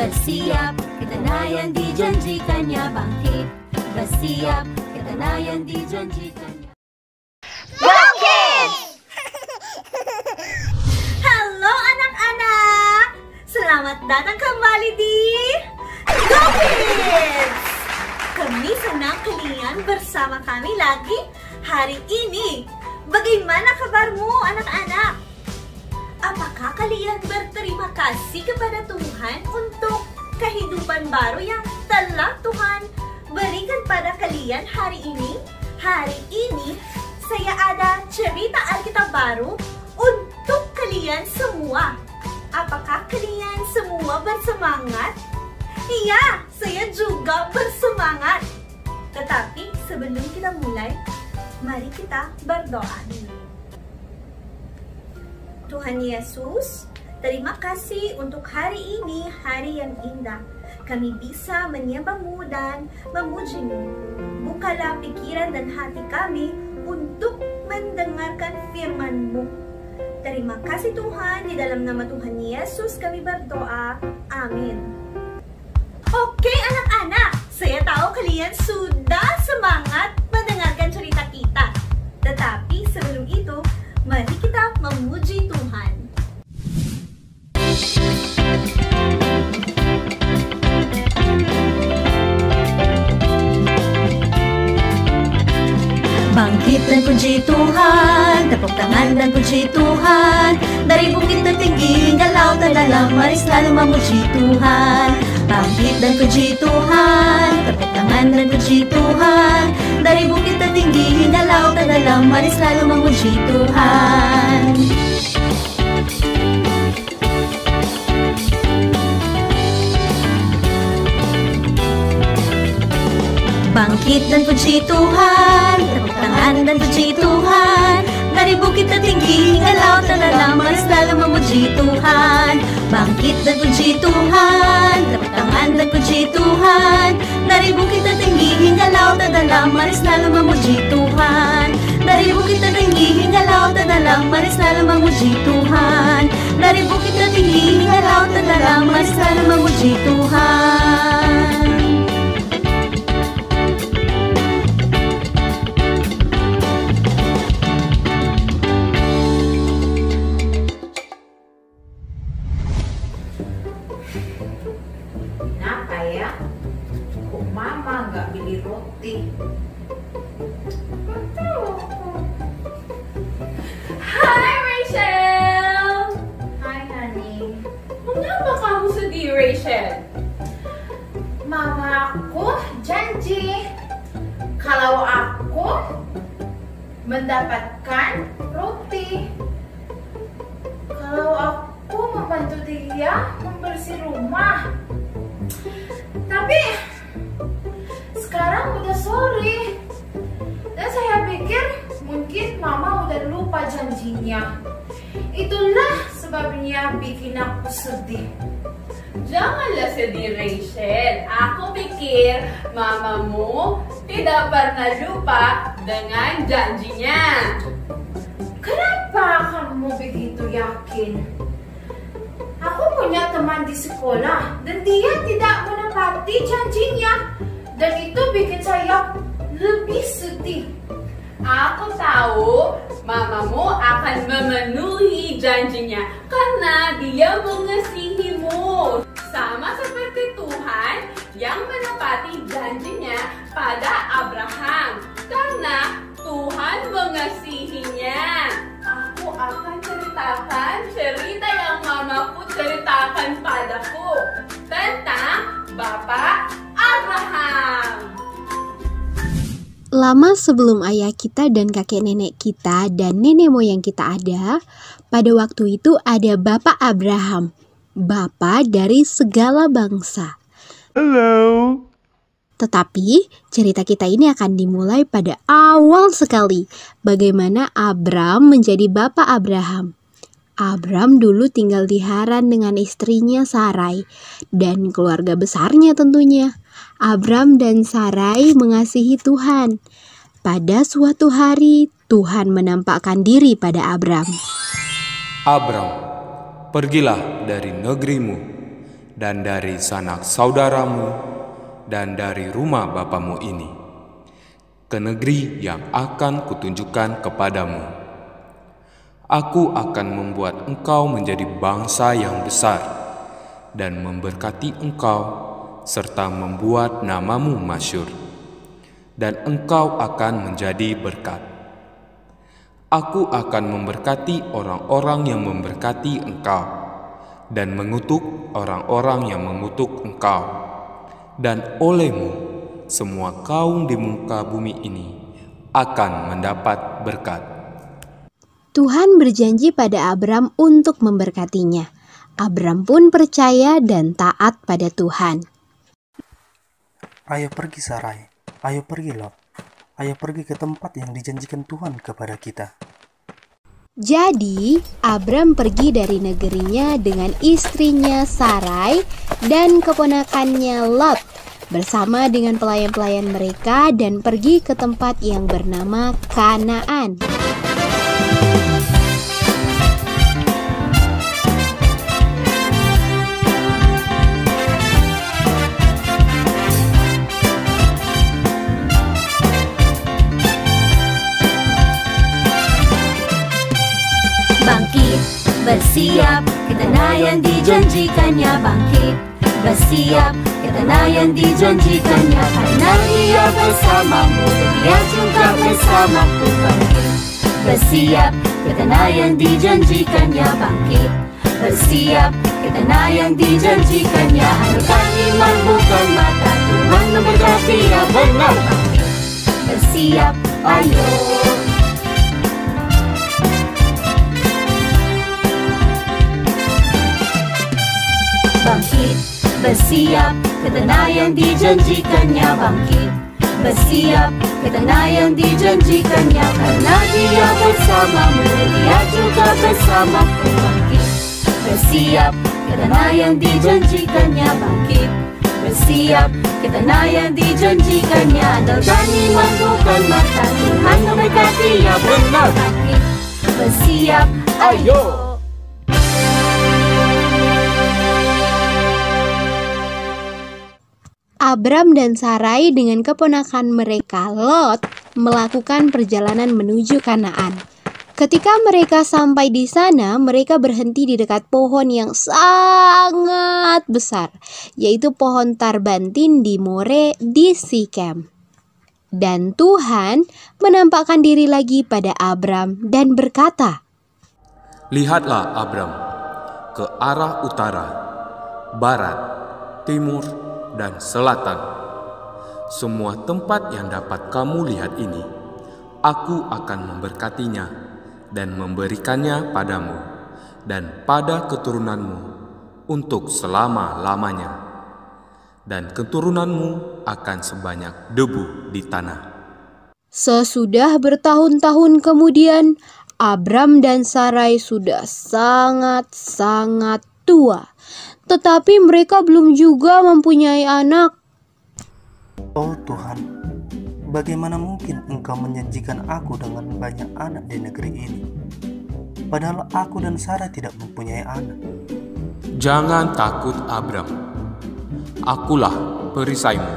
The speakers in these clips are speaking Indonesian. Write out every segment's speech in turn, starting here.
Bersiap, kita na yang dijanjikannya bangkit. Bersiap, kita na yang dijanjikannya. Bangkit! Halo anak-anak! Selamat datang kembali di Go Kids! Kami senang kalian bersama kami lagi hari ini. Bagaimana kabarmu anak-anak? Apakah kalian berterima kasih kepada Tuhan untuk kehidupan baru yang telah Tuhan berikan pada kalian hari ini? Hari ini saya ada cerita Alkitab baru untuk kalian semua. Apakah kalian semua bersemangat? Iya, saya juga bersemangat. Tetapi sebelum kita mulai, mari kita berdoa dulu. Tuhan Yesus, terima kasih untuk hari ini, hari yang indah. Kami bisa menyembah-Mu dan memuji-Mu. Bukalah pikiran dan hati kami untuk mendengarkan firman-Mu. Terima kasih Tuhan, di dalam nama Tuhan Yesus kami berdoa. Amin. Oke anak-anak, saya tahu kalian sudah semangat mendengarkan cerita kita. Tetapi sebelum itu, mari kita memuji Tuhan. Bangkit dan puji Tuhan, tepuk tangan dan puji Tuhan. Dari bukit tertinggi hingga lautan dalam, mari selalu memuji Tuhan. Bangkit dan puji Tuhan, tepuk tangan dan puji Tuhan. Dari bukit tertinggi hingga lautan dalam, mari selalu memuji Tuhan. Bangkit dan puji Tuhan, tepuk tangan dan puji Tuhan. Dari bukit tertinggi hingga lautan dalam, mari selalu memuji Tuhan. Bangkit dan puji Tuhan, tepuk tangan dan puji Tuhan. Dari bukit tertinggi hingga lautan dalam, mari selalu memuji Tuhan. Dari bukit tertinggi hingga lautan dalam, mari selalu memuji Tuhan. Dari bukit tertinggi hingga lautan dalam, mari selalu memuji Tuhan. Kenapa ya? Kok mama nggak beli roti? Hai Rachel! Hai honey. Kenapa kamu sedih Rachel? Mama aku janji kalau aku mendapatkan roti, kalau aku membantu dia membersih rumah. Tapi sekarang udah sore dan saya pikir mungkin mama udah lupa janjinya. Itulah sebabnya bikin aku sedih. Janganlah sedih Rachel. Aku pikir mamamu tidak pernah lupa dengan janjinya. Kenapa kamu begitu yakin? Aku punya teman di sekolah dan dia tidak menepati janjinya. Dan itu bikin saya lebih sedih. Aku tahu mamamu akan memenuhi janjinya karena dia mengasihimu. Sama seperti Tuhan yang menepati janjinya pada Abraham. Karena Tuhan mengasihinya. Aku akan ceritakan cerita yang mamaku ceritakan padaku tentang Bapak Abraham. Lama sebelum ayah kita dan kakek nenek kita dan nenek moyang kita ada, pada waktu itu ada Bapak Abraham, Bapa dari segala bangsa. Halo. Tetapi cerita kita ini akan dimulai pada awal sekali, bagaimana Abram menjadi Bapak Abraham. Abram dulu tinggal di Haran dengan istrinya Sarai dan keluarga besarnya tentunya. Abram dan Sarai mengasihi Tuhan. Pada suatu hari, Tuhan menampakkan diri pada Abram. Abram, pergilah dari negerimu, dan dari sanak saudaramu, dan dari rumah bapamu ini, ke negeri yang akan kutunjukkan kepadamu. Aku akan membuat engkau menjadi bangsa yang besar, dan memberkati engkau, serta membuat namamu masyhur, dan engkau akan menjadi berkat. Aku akan memberkati orang-orang yang memberkati engkau, dan mengutuk orang-orang yang mengutuk engkau. Dan olehmu, semua kaum di muka bumi ini akan mendapat berkat. Tuhan berjanji pada Abram untuk memberkatinya. Abram pun percaya dan taat pada Tuhan. Ayo pergi Sarai, ayo pergi Lot, ayo pergi ke tempat yang dijanjikan Tuhan kepada kita. Jadi, Abram pergi dari negerinya dengan istrinya Sarai dan keponakannya Lot bersama dengan pelayan-pelayan mereka dan pergi ke tempat yang bernama Kanaan. Bangkit, bersiap, ke tanah yang dijanjikannya. Bangkit, bersiap, ke tanah yang dijanjikannya. Karena Dia bersamamu, Dia juga bersamaku. Bangkit, bersiap, ke tanah yang dijanjikannya. Bangkit, bersiap, ke tanah yang dijanjikannya. Andalkan iman bukan mata, Tuhan memberkati yang benar. Bangkit, bersiap, ayo. Bangkit, bersiap, ke tanah yang dijanjikannya. Bangkit, bersiap, ke tanah yang dijanjikannya. Karena Dia bersamamu, Dia juga bersamaku. Bangkit, bersiap, ke tanah yang dijanjikannya. Bangkit, bersiap, ke tanah yang dijanjikannya. Andalkan iman bukan mata, Tuhan memberkati yang benar. Bangkit, bersiap, ayo. Abram dan Sarai dengan keponakan mereka Lot melakukan perjalanan menuju Kanaan. Ketika mereka sampai di sana, mereka berhenti di dekat pohon yang sangat besar, yaitu pohon tarbantin di More di Sikem. Dan Tuhan menampakkan diri lagi pada Abram dan berkata, Lihatlah Abram, ke arah utara, barat, timur, dan selatan. Semua tempat yang dapat kamu lihat ini, aku akan memberkatinya dan memberikannya padamu dan pada keturunanmu untuk selama-lamanya. Dan keturunanmu akan sebanyak debu di tanah. Sesudah bertahun-tahun kemudian, Abram dan Sarai sudah sangat-sangat tua. Tetapi mereka belum juga mempunyai anak. Oh Tuhan, bagaimana mungkin Engkau menjanjikan aku dengan banyak anak di negeri ini? Padahal aku dan Sarah tidak mempunyai anak. Jangan takut Abram, akulah perisaimu.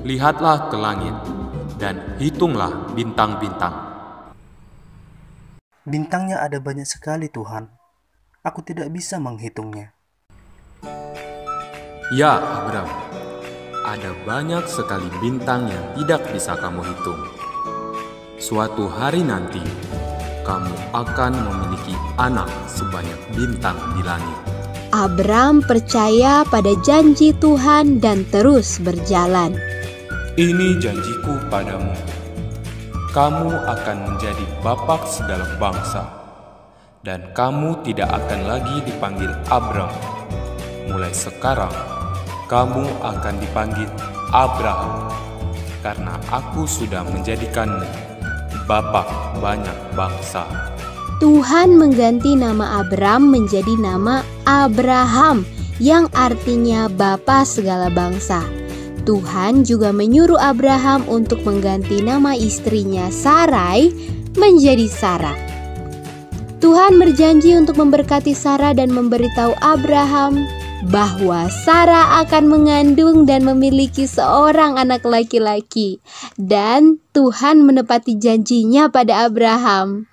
Lihatlah ke langit dan hitunglah bintang-bintang. Bintangnya ada banyak sekali Tuhan, aku tidak bisa menghitungnya. Ya Abram, ada banyak sekali bintang yang tidak bisa kamu hitung. Suatu hari nanti, kamu akan memiliki anak sebanyak bintang di langit. Abram percaya pada janji Tuhan dan terus berjalan. Ini janjiku padamu. Kamu akan menjadi bapak segala bangsa, dan kamu tidak akan lagi dipanggil Abram. Mulai sekarang, kamu akan dipanggil Abraham, karena aku sudah menjadikanmu bapak banyak bangsa. Tuhan mengganti nama Abram menjadi nama Abraham, yang artinya bapa segala bangsa. Tuhan juga menyuruh Abraham untuk mengganti nama istrinya Sarai menjadi Sarah. Tuhan berjanji untuk memberkati Sarah dan memberitahu Abraham bahwa Sarah akan mengandung dan memiliki seorang anak laki-laki, dan Tuhan menepati janjinya pada Abraham.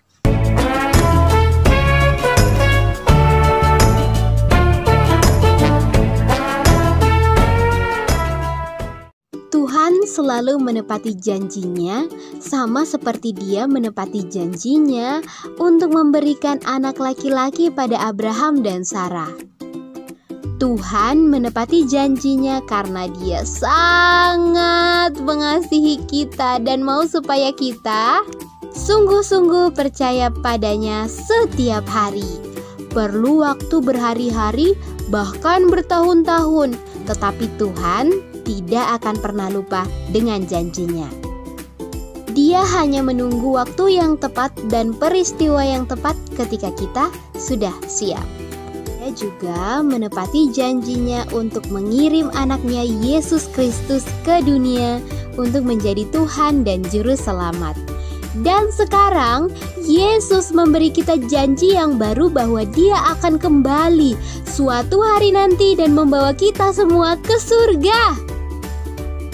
Tuhan selalu menepati janjinya, sama seperti Dia menepati janjinya untuk memberikan anak laki-laki pada Abraham dan Sarah. Tuhan menepati janjinya karena Dia sangat mengasihi kita dan mau supaya kita sungguh-sungguh percaya padanya setiap hari. Perlu waktu berhari-hari, bahkan bertahun-tahun, tetapi Tuhan tidak akan pernah lupa dengan janjinya. Dia hanya menunggu waktu yang tepat dan peristiwa yang tepat ketika kita sudah siap. Dia juga menepati janjinya untuk mengirim anaknya Yesus Kristus ke dunia untuk menjadi Tuhan dan Juru Selamat. Dan sekarang Yesus memberi kita janji yang baru bahwa Dia akan kembali suatu hari nanti dan membawa kita semua ke surga.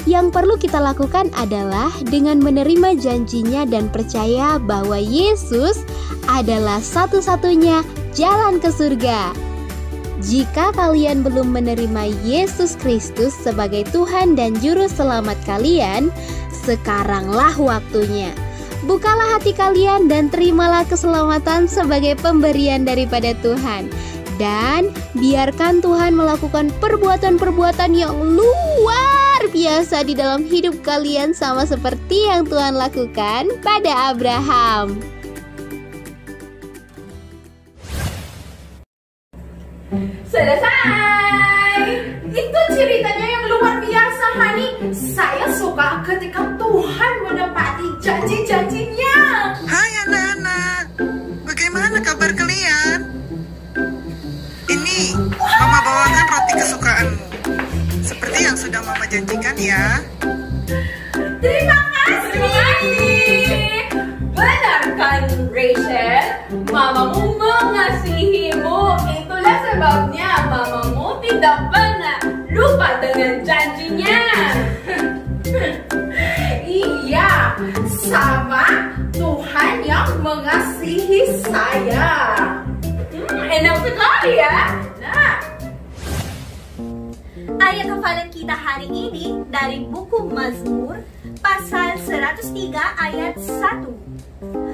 Yang perlu kita lakukan adalah dengan menerima janjinya dan percaya bahwa Yesus adalah satu-satunya jalan ke surga. Jika kalian belum menerima Yesus Kristus sebagai Tuhan dan Juru Selamat kalian, sekaranglah waktunya. Bukalah hati kalian dan terimalah keselamatan sebagai pemberian daripada Tuhan. Dan biarkan Tuhan melakukan perbuatan-perbuatan yang luar biasa di dalam hidup kalian, sama seperti yang Tuhan lakukan pada Abraham. Selesai! Itu ceritanya yang luar biasa, Hani. Saya suka ketika Tuhan menepati janji-janjinya. Hai anak-anak, bagaimana kabar kalian? Ini Mama bawakan roti kesukaanmu, seperti yang sudah Mama janjikan ya. Terima kasih. Benar kan, Rachel? Mamamu mengasihimu. Itulah sebabnya mamamu tidak pernah lupa dengan janjinya. Iya, sama Tuhan yang mengasihi saya. Enak sekali ya. Nah, Ayat hafalan kita hari ini dari buku Mazmur pasal 103 ayat 1.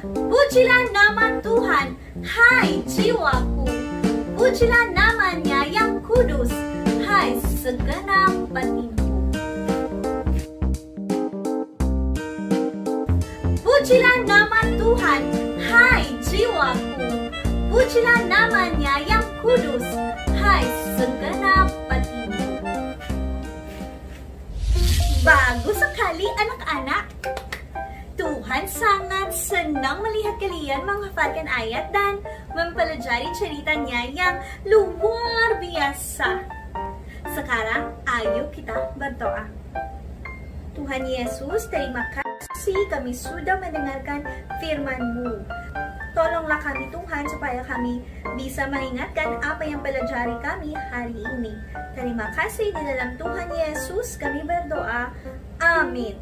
Pujilah nama Tuhan, hai jiwaku. Pujilah namanya yang kudus, hai segenap batinku. Pujilah nama Tuhan, hai jiwaku. Pujilah namanya yang kudus, hai segenap batinku. Bagus sekali anak-anak. Tuhan sangat senang melihat kalian menghafalkan ayat dan mempelajari ceritanya yang luar biasa. Sekarang ayo kita berdoa. Tuhan Yesus, terima kasih kami sudah mendengarkan firman-Mu. Tolonglah kami Tuhan supaya kami bisa mengingatkan apa yang pelajari kami hari ini. Terima kasih di dalam Tuhan Yesus kami berdoa. Amin.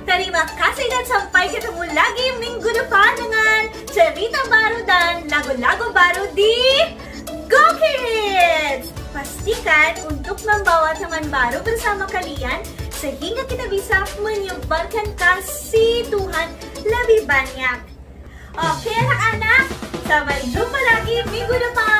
Terima kasih dan sampai ketemu lagi minggu depan dengan cerita baru dan lagu-lagu baru di Go Kids! Pastikan untuk membawa teman baru bersama kalian sehingga kita bisa menyebarkan kasih Tuhan lebih banyak. Oke anak-anak, sampai jumpa lagi minggu depan.